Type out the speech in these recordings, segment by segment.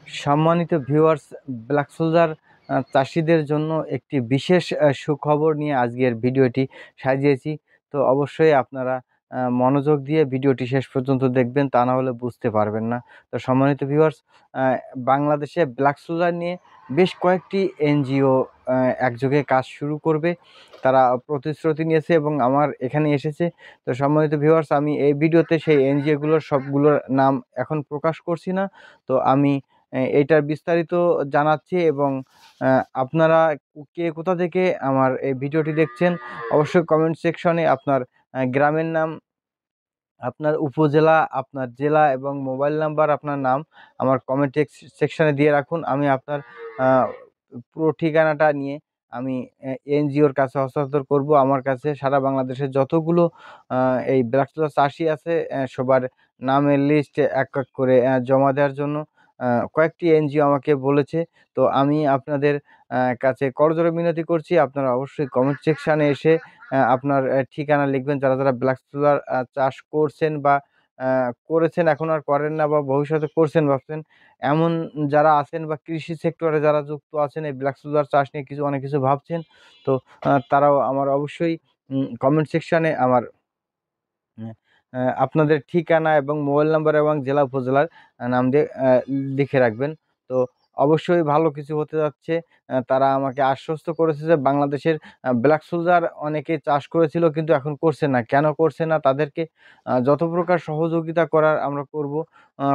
সম্মানিত viewers, black soldier চাষিদের জন্য একটি বিশেষ সুখবর নিয়ে আজকের ভিডিওটি সাজিয়েছি। তো অবশ্যই আপনারা মনোযোগ দিয়ে ভিডিওটি শেষ পর্যন্ত দেখবেন, তা না হলে বুঝতে পারবেন না। তো সম্মানিত ভিউয়ার্স, বাংলাদেশে ব্ল্যাক সোলজার নিয়ে বেশ কয়েকটি এনজিও একযোগে কাজ শুরু করবে। তারা প্রতিশ্রুতি নিয়েছে এবং আমার এখানে এসেছে। তো সম্মানিত ভিউয়ার্স, আমি এই ভিডিওতে সেই এনজিওগুলোর সবগুলোর নাম এখন প্রকাশ করছি না। তো আমি এইটার বিস্তারিত জানাচ্ছি এবং আপনারা কে কোথা থেকে আমার এই ভিডিওটি দেখছেন অবশ্যই কমেন্ট সেকশনে আপনার গ্রামের নাম, আপনার উপজেলা, আপনার জেলা এবং মোবাইল নাম্বার, আপনার নাম আমার কমেন্ট সেকশনে দিয়ে রাখুন। আমি আপনার পুরো ঠিকানাটা নিয়ে আমি এনজিওর কাছে হস্তান্তর করব। আমার কাছে সারা বাংলাদেশের যতগুলো এই ব্ল্যাক সোলজার চাষি আছে সবার নামের লিস্ট এক এক করে জমা দেওয়ার জন্য কয়েকটি এনজিও আমাকে বলেছে। তো আমি আপনাদের কাছে করজোড়ে মিনতি করছি, আপনারা অবশ্যই কমেন্ট সেকশানে এসে আপনার ঠিকানা লিখবেন। যারা যারা ব্ল্যাক সোলজার চাষ করছেন বা করেছেন, এখন আর করেন না বা ভবিষ্যতে করছেন ভাবছেন, এমন যারা আছেন বা কৃষি সেক্টরে যারা যুক্ত আছেন, এই ব্ল্যাক সোলজার চাষ নিয়ে অনেক কিছু ভাবছেন, তো তারাও আমার অবশ্যই কমেন্ট সেকশানে আমার আপনাদের ঠিকানা এবং মোবাইল নাম্বার এবং জেলা উপজেলার নাম দিয়ে লিখে রাখবেন। তো অবশ্যই ভালো কিছু হতে যাচ্ছে। তারা আমাকে আশ্বস্ত করেছে যে বাংলাদেশের ব্ল্যাক সোলজার অনেকে চাষ করেছিল কিন্তু এখন করছে না। কেন করছে না? তাদেরকে যত প্রকার সহযোগিতা করার আমরা করব।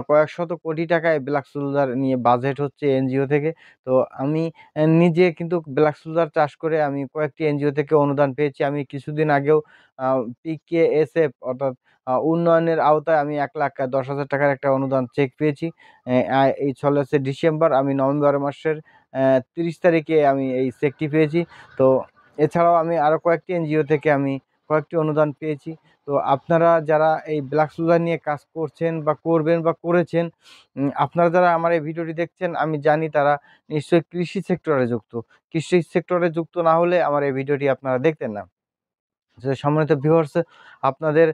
কয়েক শত কোটি টাকা এই ব্ল্যাক সোলজার নিয়ে বাজেট হচ্ছে এনজিও থেকে। তো আমি নিজে কিন্তু ব্ল্যাক সোলজার চাষ করে আমি কয়েকটি এনজিও থেকে অনুদান পেয়েছি। আমি কিছুদিন আগেও পিকেএসএফ অর্থাৎ উন্নয়নের আওতায় আমি ১,১০,০০০ টাকার একটা অনুদান চেক পেয়েছি। এই চলেছে ডিসেম্বর, আমি নভেম্বর মাসের ৩০ তারিখে আমি এই চেকটি পেয়েছি। তো এছাড়াও আমি আরও কয়েকটি এনজিও থেকে আমি কয়েকটি অনুদান পেয়েছি। তো আপনারা যারা এই ব্ল্যাক সোলজার নিয়ে কাজ করছেন বা করবেন বা করেছেন, আপনারা যারা আমার এই ভিডিওটি দেখছেন, আমি জানি তারা নিশ্চয়ই কৃষি সেক্টরে যুক্ত। কৃষি সেক্টরে যুক্ত না হলে আমার এই ভিডিওটি আপনারা দেখতেন না। যে সম্মানিত ভিউয়ার্স, আপনাদের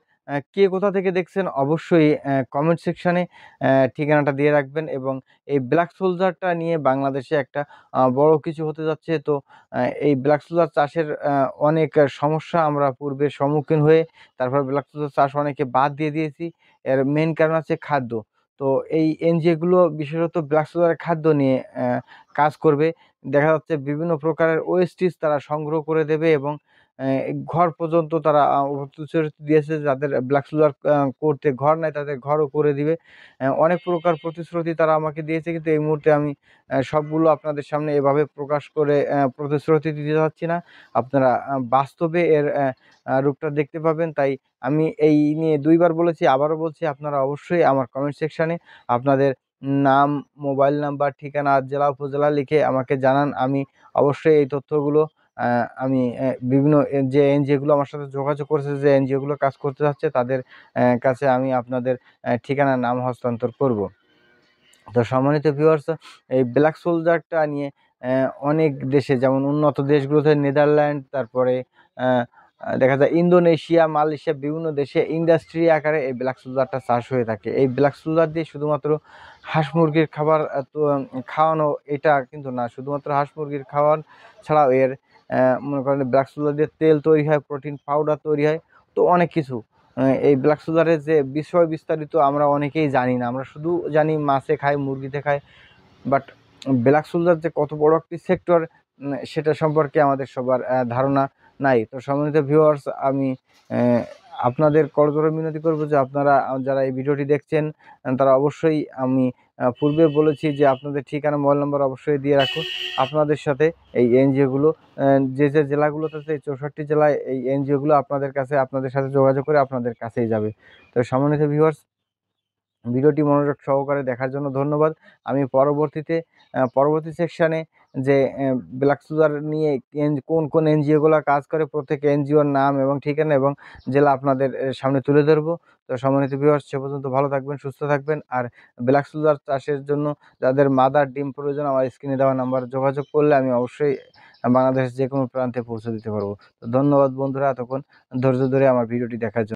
কে কোথা থেকে দেখছেন অবশ্যই কমেন্ট সেকশনে ঠিকানাটা দিয়ে রাখবেন এবং এই ব্ল্যাক সোলজারটা নিয়ে বাংলাদেশে একটা বড় কিছু হতে যাচ্ছে। তো এই ব্ল্যাক সোলজার চাষের অনেক সমস্যা আমরা পূর্বে সম্মুখীন হয়ে তারপর ব্ল্যাক সোলজার চাষ অনেকে বাদ দিয়ে দিয়েছি। এর মেইন কারণ হচ্ছে খাদ্য। তো এই এনজিওগুলো বিশেষত ব্ল্যাক সোলজারের খাদ্য নিয়ে কাজ করবে। দেখা যাচ্ছে বিভিন্ন প্রকারের ওয়েস্টেজ তারা সংগ্রহ করে দেবে এবং ঘর পর্যন্ত তারা প্রতিশ্রুতি দিয়েছে, যাদের ব্ল্যাক সোলজার করতে ঘর নাই তাদের ঘরও করে দিবে। অনেক প্রকার প্রতিশ্রুতি তারা আমাকে দিয়েছে, কিন্তু এই মুহূর্তে আমি সবগুলো আপনাদের সামনে এভাবে প্রকাশ করে প্রতিশ্রুতি দিতে পারছি না। আপনারা বাস্তবে এর রূপটা দেখতে পাবেন। তাই আমি এই নিয়ে ২ বার বলেছি, আবারও বলছি, আপনারা অবশ্যই আমার কমেন্ট সেকশনে আপনাদের নাম, মোবাইল নাম্বার, ঠিকানা, জেলা, উপজেলা লিখে আমাকে জানান। আমি অবশ্যই এই তথ্যগুলো আমি বিভিন্ন যে এনজিওগুলো আমার সাথে যোগাযোগ করেছে, যে এনজিওগুলো কাজ করতে যাচ্ছে, তাদের কাছে আমি আপনাদের ঠিকানা, নাম হস্তান্তর করব। তো সম্মানিত ভিউয়ার্স, এই ব্ল্যাক সোলজারটা নিয়ে অনেক দেশে, যেমন উন্নত দেশগুলোতে নেদারল্যান্ড, তারপরে দেখা যায় ইন্দোনেশিয়া, মালয়েশিয়া, বিভিন্ন দেশে ইন্ডাস্ট্রি আকারে এই ব্ল্যাক সোলজারটা চাষ হয়ে থাকে। এই ব্ল্যাক সোলজার দিয়ে শুধুমাত্র হাঁস মুরগির খাবার খাওয়ানো এটা কিন্তু না, শুধুমাত্র হাঁস মুরগির খাওয়ান ছাড়াও এর মনে করেন ব্ল্যাক সোলজার দিয়ে তেল তৈরি হয়, প্রোটিন পাউডার তৈরি হয়। তো অনেক কিছু এই ব্ল্যাক সোলজারের যে বিষয় বিস্তারিত আমরা অনেকেই জানি না। আমরা শুধু জানি মাছে খায়, মুরগিতে খায়, বাট ব্ল্যাক সোলজার যে কত বড় একটি সেক্টর সেটা সম্পর্কে আমাদের সবার ধারণা নাই। তো সম্মানিত ভিউয়ার্স, আমি আপনাদের করজোড়ে মিনতি করব যে আপনারা যারা এই ভিডিওটি দেখছেন তারা অবশ্যই, আমি পূর্বে বলেছি যে আপনাদের ঠিকানা, মোবাইল নম্বর অবশ্যই দিয়ে রাখুন। আপনাদের সাথে এই এনজিওগুলো যে জেলাগুলোতে আছে, এই 64 জেলায় এই এনজিওগুলো আপনাদের কাছে, আপনাদের সাথে যোগাযোগ করে আপনাদের কাছেই যাবে। তো সম্মানিত ভিউয়ার্স, ভিডিওটি মনোযোগ সহকারে দেখার জন্য ধন্যবাদ। আমি পরবর্তীতে পরবর্তী সেকশানে যে ব্ল্যাক সোলজার নিয়ে কোন কোন এনজিওগুলো কাজ করে, প্রত্যেক এনজিওর নাম এবং ঠিকানা এবং জেলা আপনাদের সামনে তুলে ধরবো। তো সম্মানিত ভিউয়ার্স, সে পর্যন্ত ভালো থাকবেন, সুস্থ থাকবেন। আর ব্ল্যাক সোলজার চাষের জন্য যাদের মাদার ডিম প্রয়োজন, আমার স্ক্রিনে দেওয়া নাম্বারে যোগাযোগ করলে আমি অবশ্যই বাংলাদেশের যে কোনো প্রান্তে পৌঁছে দিতে পারবো। তো ধন্যবাদ বন্ধুরা, এতক্ষণ ধৈর্য ধরে আমার ভিডিওটি দেখার জন্য।